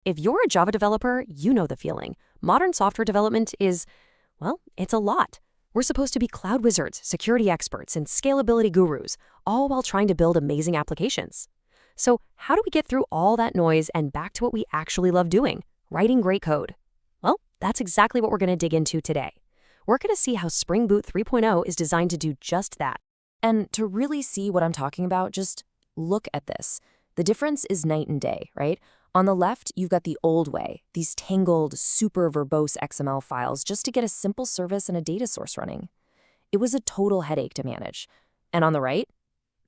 If you're a Java developer, you know the feeling. Modern software development is, well, it's a lot. We're supposed to be cloud wizards, security experts, and scalability gurus, all while trying to build amazing applications. So, how do we get through all that noise and back to what we actually love doing, writing great code? Well, that's exactly what we're going to dig into today. We're going to see how Spring Boot 3.0 is designed to do just that. And to really see what I'm talking about, just look at this. The difference is night and day, right? On the left, you've got the old way, these tangled, super verbose XML files just to get a simple service and a data source running. It was a total headache to manage. And on the right,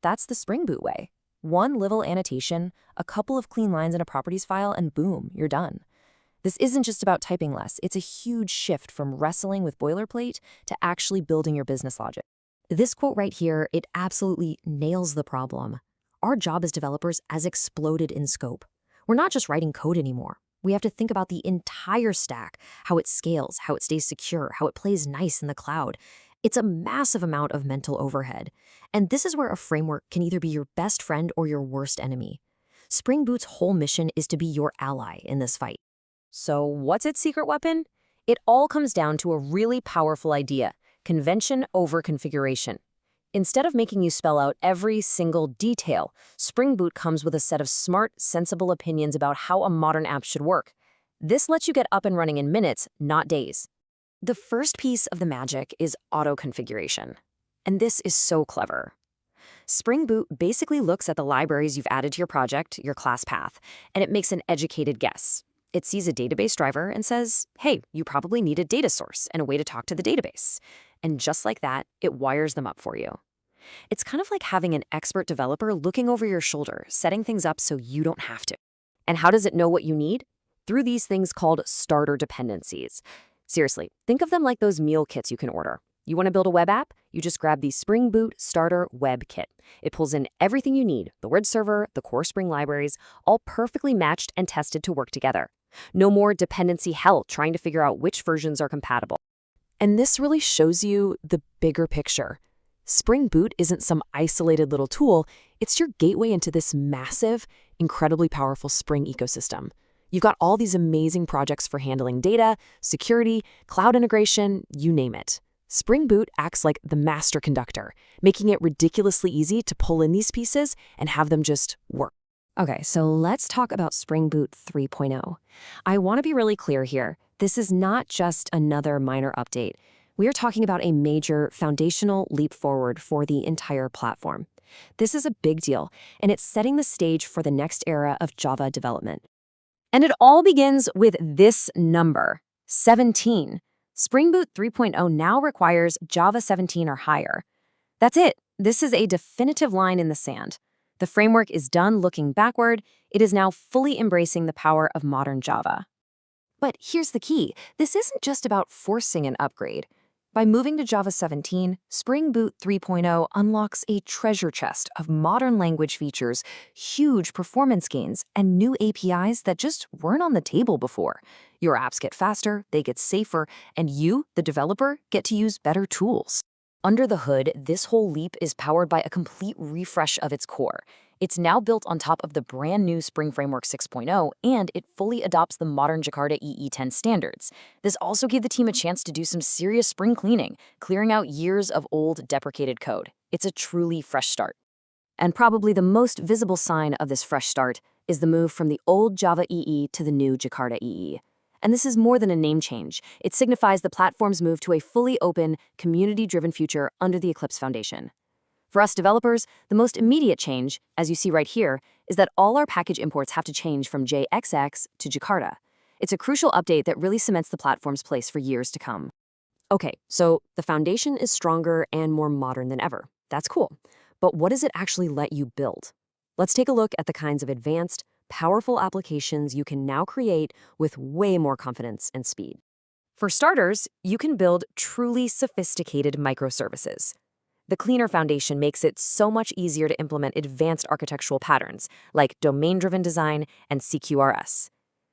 that's the Spring Boot way. One little annotation, a couple of clean lines in a properties file, and boom, you're done. This isn't just about typing less. It's a huge shift from wrestling with boilerplate to actually building your business logic. This quote right here, it absolutely nails the problem. Our job as developers has exploded in scope. We're not just writing code anymore. We have to think about the entire stack, how it scales, how it stays secure, how it plays nice in the cloud. It's a massive amount of mental overhead. And this is where a framework can either be your best friend or your worst enemy. Spring Boot's whole mission is to be your ally in this fight. So, what's its secret weapon? It all comes down to a really powerful idea: convention over configuration. Instead of making you spell out every single detail, Spring Boot comes with a set of smart, sensible opinions about how a modern app should work. This lets you get up and running in minutes, not days. The first piece of the magic is auto-configuration. And this is so clever. Spring Boot basically looks at the libraries you've added to your project, your class path, and it makes an educated guess. It sees a database driver and says, hey, you probably need a data source and a way to talk to the database. And just like that, it wires them up for you. It's kind of like having an expert developer looking over your shoulder, setting things up so you don't have to. And how does it know what you need? Through these things called starter dependencies. Seriously, think of them like those meal kits you can order. You want to build a web app? You just grab the Spring Boot Starter Web Kit. It pulls in everything you need, the word server, the core Spring libraries, all perfectly matched and tested to work together. No more dependency hell trying to figure out which versions are compatible. And this really shows you the bigger picture. Spring Boot isn't some isolated little tool, it's your gateway into this massive, incredibly powerful Spring ecosystem. You've got all these amazing projects for handling data, security, cloud integration, you name it. Spring Boot acts like the master conductor, making it ridiculously easy to pull in these pieces and have them just work. Okay, so let's talk about Spring Boot 3.0. I want to be really clear here. This is not just another minor update. We are talking about a major foundational leap forward for the entire platform. This is a big deal, and it's setting the stage for the next era of Java development. And it all begins with this number, 17. Spring Boot 3.0 now requires Java 17 or higher. That's it. This is a definitive line in the sand. The framework is done looking backward. It is now fully embracing the power of modern Java. But here's the key. This isn't just about forcing an upgrade. By moving to Java 17, Spring Boot 3.0 unlocks a treasure chest of modern language features, huge performance gains, and new APIs that just weren't on the table before. Your apps get faster, they get safer, and you, the developer, get to use better tools. Under the hood, this whole leap is powered by a complete refresh of its core. It's now built on top of the brand new Spring Framework 6.0, and it fully adopts the modern Jakarta EE 10 standards. This also gave the team a chance to do some serious Spring cleaning, clearing out years of old deprecated code. It's a truly fresh start. And probably the most visible sign of this fresh start is the move from the old Java EE to the new Jakarta EE. And this is more than a name change. It signifies the platform's move to a fully open, community-driven future under the Eclipse Foundation. For us developers, the most immediate change, as you see right here, is that all our package imports have to change from JXX to Jakarta. It's a crucial update that really cements the platform's place for years to come. Okay, so the foundation is stronger and more modern than ever. That's cool. But what does it actually let you build? Let's take a look at the kinds of advanced, powerful applications you can now create with way more confidence and speed. For starters, you can build truly sophisticated microservices. The cleaner foundation makes it so much easier to implement advanced architectural patterns like domain-driven design and CQRS.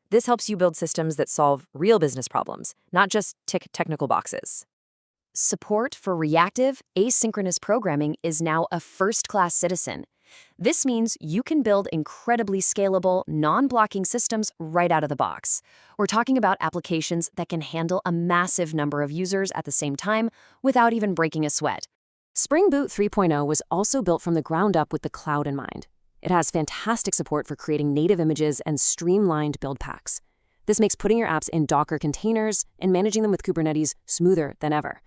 This helps you build systems that solve real business problems, not just tick technical boxes. Support for reactive, asynchronous programming is now a first-class citizen. This means you can build incredibly scalable, non-blocking systems right out of the box. We're talking about applications that can handle a massive number of users at the same time without even breaking a sweat. Spring Boot 3.0 was also built from the ground up with the cloud in mind. It has fantastic support for creating native images and streamlined build packs. This makes putting your apps in Docker containers and managing them with Kubernetes smoother than ever.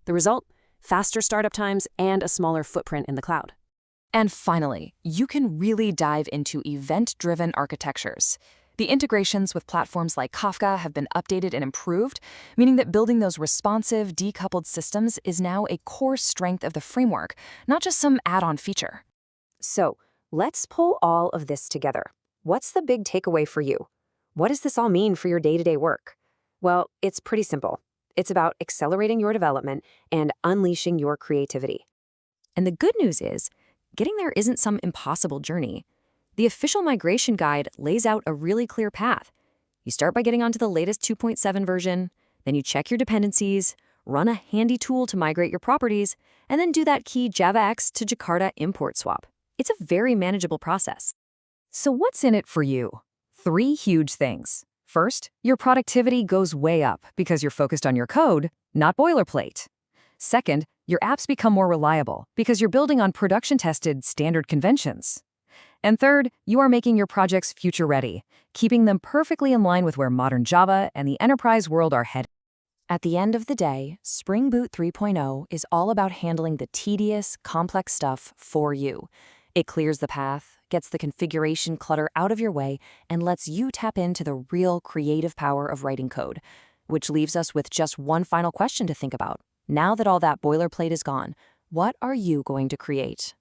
The result? Faster startup times and a smaller footprint in the cloud. And finally, you can really dive into event-driven architectures. The integrations with platforms like Kafka have been updated and improved, meaning that building those responsive, decoupled systems is now a core strength of the framework, not just some add-on feature. So, let's pull all of this together. What's the big takeaway for you? What does this all mean for your day-to-day work? Well, it's pretty simple. It's about accelerating your development and unleashing your creativity. And the good news is, getting there isn't some impossible journey. The official migration guide lays out a really clear path. You start by getting onto the latest 2.7 version, then you check your dependencies, run a handy tool to migrate your properties, and then do that key javax to Jakarta import swap. It's a very manageable process. So what's in it for you? 3 huge things. First, your productivity goes way up because you're focused on your code, not boilerplate. Second, your apps become more reliable because you're building on production-tested standard conventions. And third, you are making your projects future-ready, keeping them perfectly in line with where modern Java and the enterprise world are headed. At the end of the day, Spring Boot 3.0 is all about handling the tedious, complex stuff for you. It clears the path, gets the configuration clutter out of your way, and lets you tap into the real creative power of writing code. Which leaves us with just one final question to think about. Now that all that boilerplate is gone, what are you going to create?